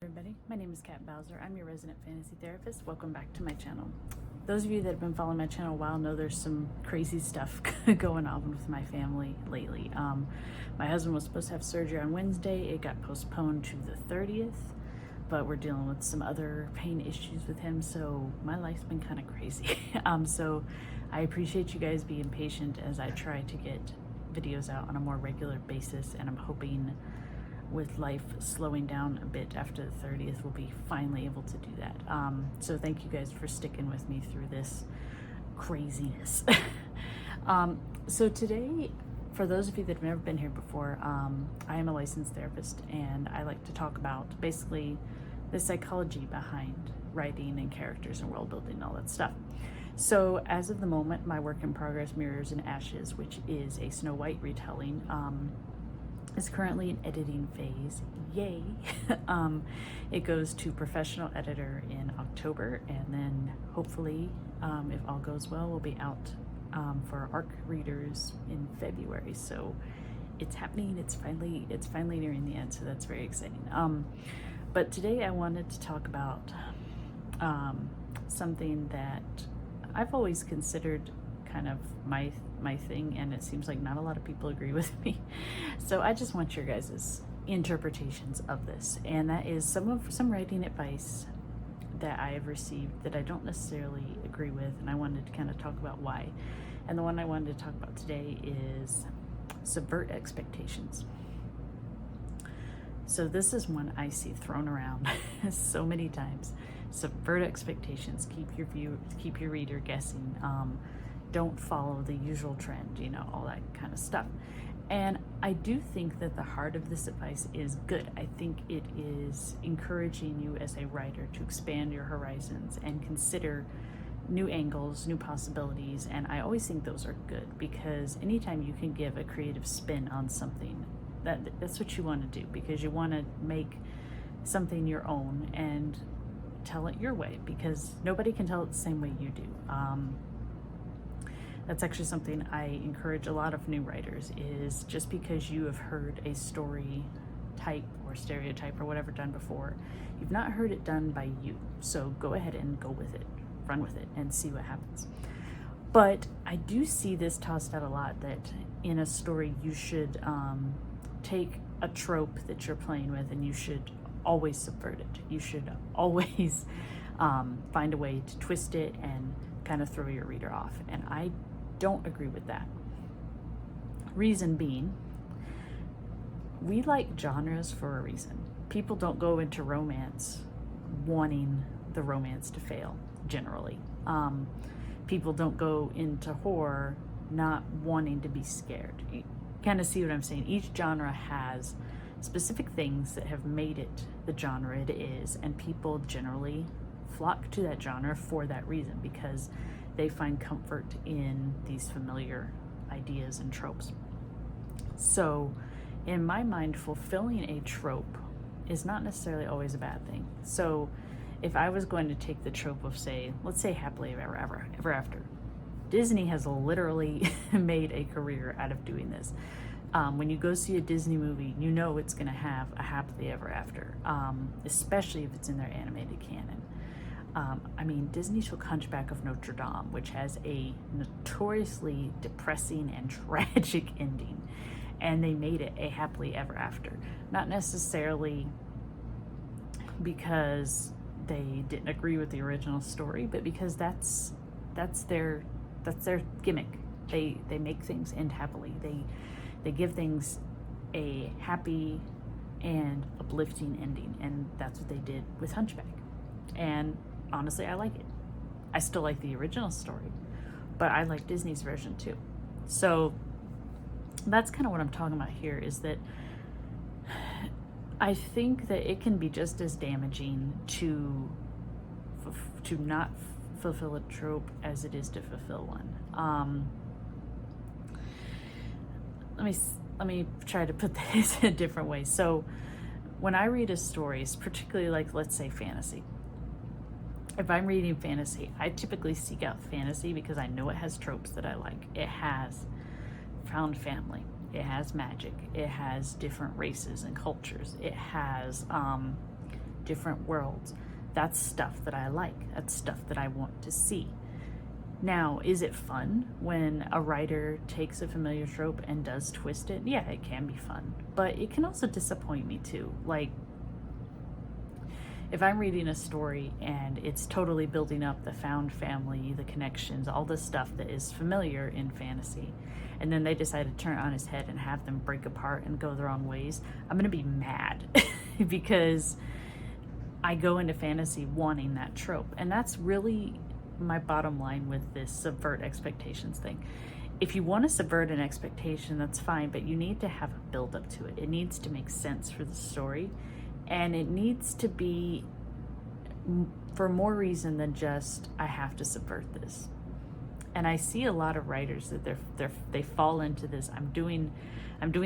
Everybody, my name is Kat Bowser. I'm your resident fantasy therapist. Welcome back to my channel. Those of you that have been following my channel a while know there's some crazy stuff going on with my family lately. My husband was supposed to have surgery on Wednesday. It got postponed to the 30th, but we're dealing with some other pain issues with him, so my life's been kind of crazy. So I appreciate you guys being patient as I try to get videos out on a more regular basis, and I'm hoping with life slowing down a bit after the 30th, we'll be finally able to do that. So thank you guys for sticking with me through this craziness. So today, for those of you that have never been here before, I am a licensed therapist, and I like to talk about basically the psychology behind writing and characters and world building and all that stuff. So as of the moment, my work in progress, Mirrors and Ashes, which is a Snow White retelling, is currently in editing phase. Yay. It goes to professional editor in October, and then hopefully, if all goes well, we'll be out for ARC readers in February. So it's happening. It's finally nearing the end, so that's very exciting. But today I wanted to talk about something that I've always considered kind of my thing, and it seems like not a lot of people agree with me. So I just want your guys' interpretations of this, and that is some writing advice that I have received that I don't necessarily agree with, and I wanted to kind of talk about why. And the one I wanted to talk about today is subvert expectations. So this is one I see thrown around so many times. Subvert expectations. Keep your reader guessing. Don't follow the usual trend, all that kind of stuff. And I do think that the heart of this advice is good. I think it is encouraging you as a writer to expand your horizons and consider new angles, new possibilities. And I always think those are good, because anytime you can give a creative spin on something, that's what you want to do, because you want to make something your own and tell it your way, because nobody can tell it the same way you do. That's actually something I encourage a lot of new writers, is just because you have heard a story type or stereotype or whatever done before, you've not heard it done by you. So go ahead and go with it, run with it, and see what happens. But I do see this tossed out a lot, that in a story you should take a trope that you're playing with, and you should always subvert it. You should always find a way to twist it and kind of throw your reader off. And I don't agree with that. Reason being, we like genres for a reason. People don't go into romance wanting the romance to fail, generally. People don't go into horror not wanting to be scared. You kind of see what I'm saying? Each genre has specific things that have made it the genre it is, and people generally flock to that genre for that reason, because they find comfort in these familiar ideas and tropes. So in my mind, fulfilling a trope is not necessarily always a bad thing. So if I was going to take the trope of, let's say happily ever after, Disney has literally made a career out of doing this. When you go see a Disney movie, you know it's going to have a happily ever after, especially if it's in their animated canon. Disney took Hunchback of Notre Dame, which has a notoriously depressing and tragic ending, and they made it a happily ever after. Not necessarily because they didn't agree with the original story, but because that's their gimmick. They make things end happily. They give things a happy and uplifting ending, and that's what they did with Hunchback. And honestly, I like it. I still like the original story, but I like Disney's version too. So that's kind of what I'm talking about here, is that I think that it can be just as damaging to not fulfill a trope as it is to fulfill one. Let me try to put this in a different way. So when I read a story, particularly like, let's say, fantasy, if I'm reading fantasy, I typically seek out fantasy because I know it has tropes that I like. It has found family, it has magic, it has different races and cultures, it has different worlds. That's stuff that I like. That's stuff that I want to see. Now, is it fun when a writer takes a familiar trope and does twist it? Yeah, it can be fun, but it can also disappoint me too. Like, if I'm reading a story and it's totally building up the found family, the connections, all the stuff that is familiar in fantasy, and then they decide to turn it on its head and have them break apart and go their own ways, I'm gonna be mad because I go into fantasy wanting that trope. And that's really my bottom line with this subvert expectations thing. If you want to subvert an expectation, that's fine, but you need to have a build up to it. It needs to make sense for the story, and it needs to be for more reason than just I have to subvert this. And I see a lot of writers that they fall into this. I'm doing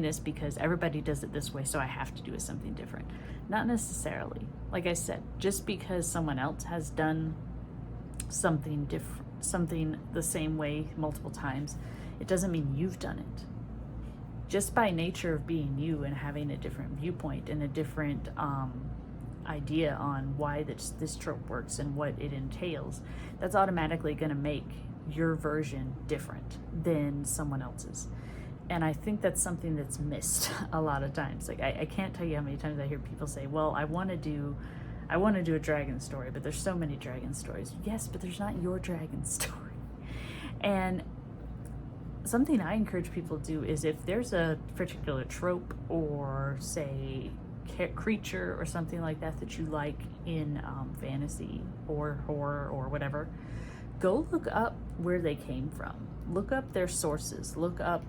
this because everybody does it this way, so I have to do something different. Not necessarily. Like I said, just because someone else has done something different, something the same way multiple times, it doesn't mean you've done it. Just by nature of being you and having a different viewpoint and a different idea on why this trope works and what it entails, that's automatically going to make your version different than someone else's. And I think that's something that's missed a lot of times. Like, I can't tell you how many times I hear people say, well, I want to do a dragon story, but there's so many dragon stories. Yes, but there's not your dragon story. And something I encourage people to do is, if there's a particular trope or, say, creature or something like that that you like in fantasy or horror or whatever, go look up where they came from. Look up their sources. Look up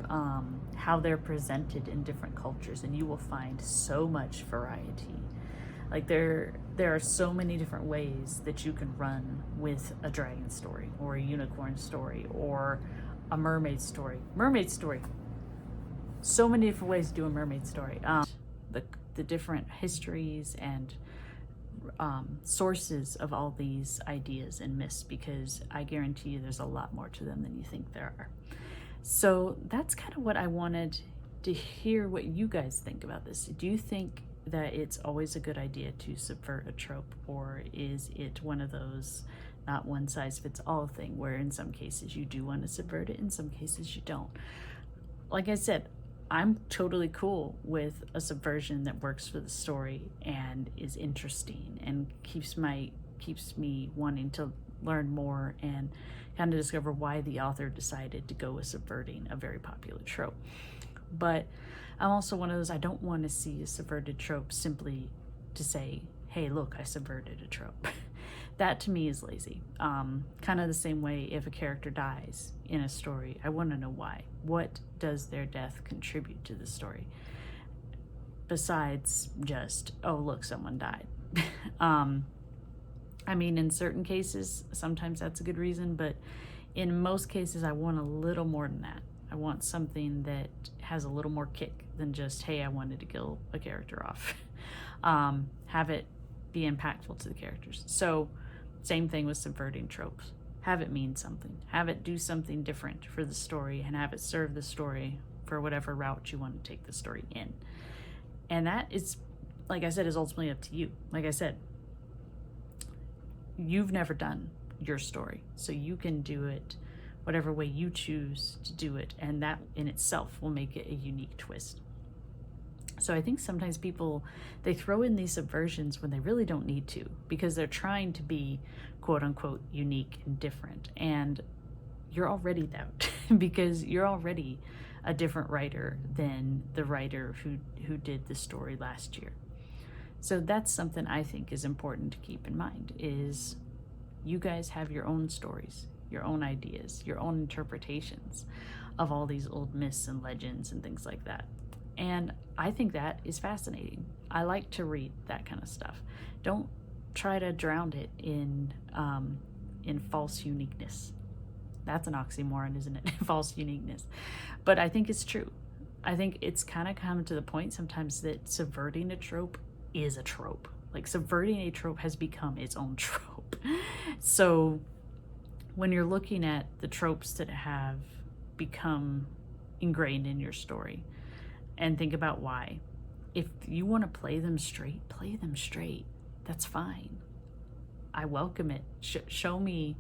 how they're presented in different cultures, and you will find so much variety. Like, there are so many different ways that you can run with a dragon story or a unicorn story or a mermaid story. So many different ways to do a mermaid story. The different histories and sources of all these ideas and myths, because I guarantee you there's a lot more to them than you think there are. So that's kind of what I wanted to hear what you guys think about this. Do you think that it's always a good idea to subvert a trope, or is it one of those not one size fits all thing where in some cases you do want to subvert it, in some cases you don't? Like I said, I'm totally cool with a subversion that works for the story and is interesting and keeps me wanting to learn more and kind of discover why the author decided to go with subverting a very popular trope. But I'm also one of those, I don't want to see a subverted trope simply to say, hey, look, I subverted a trope. That to me is lazy. Kind of the same way if a character dies in a story, I want to know why. What does their death contribute to the story? Besides just, oh, look, someone died. I mean, in certain cases, sometimes that's a good reason, but in most cases, I want a little more than that. I want something that has a little more kick than just, hey, I wanted to kill a character off. Have it be impactful to the characters. So same thing with subverting tropes. Have it mean something. Have it do something different for the story, and have it serve the story for whatever route you want to take the story in. And that is, like I said, is ultimately up to you. Like I said, you've never done your story, so you can do it whatever way you choose to do it, and that in itself will make it a unique twist. So I think sometimes people, they throw in these subversions when they really don't need to, because they're trying to be quote unquote unique and different. And you're already that because you're already a different writer than the writer who did the story last year. So that's something I think is important to keep in mind, is you guys have your own stories, your own ideas, your own interpretations of all these old myths and legends and things like that. And I think that is fascinating. I like to read that kind of stuff. Don't try to drown it in false uniqueness. That's an oxymoron, isn't it? False uniqueness. But I think it's true. I think it's kind of come to the point sometimes that subverting a trope is a trope. Like, subverting a trope has become its own trope. So when you're looking at the tropes that have become ingrained in your story, and think about why. If you want to play them straight, play them straight. That's fine. I welcome it. Show me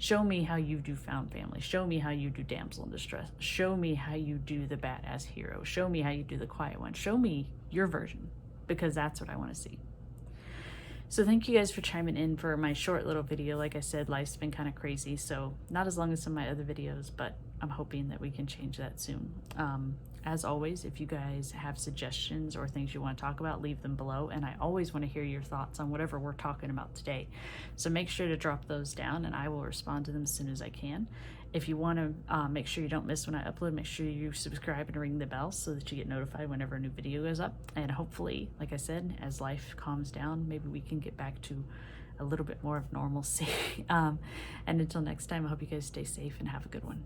how you do found family. Show me how you do damsel in distress. Show me how you do the badass hero. Show me how you do the quiet one. Show me your version, because that's what I want to see. So thank you guys for chiming in for my short little video. Like I said, life's been kind of crazy, so not as long as some of my other videos, but I'm hoping that we can change that soon. As always, if you guys have suggestions or things you want to talk about, leave them below. And I always want to hear your thoughts on whatever we're talking about today. So make sure to drop those down and I will respond to them as soon as I can. If you want to make sure you don't miss when I upload, make sure you subscribe and ring the bell so that you get notified whenever a new video goes up. And hopefully, like I said, as life calms down, maybe we can get back to a little bit more of normalcy. And until next time, I hope you guys stay safe and have a good one.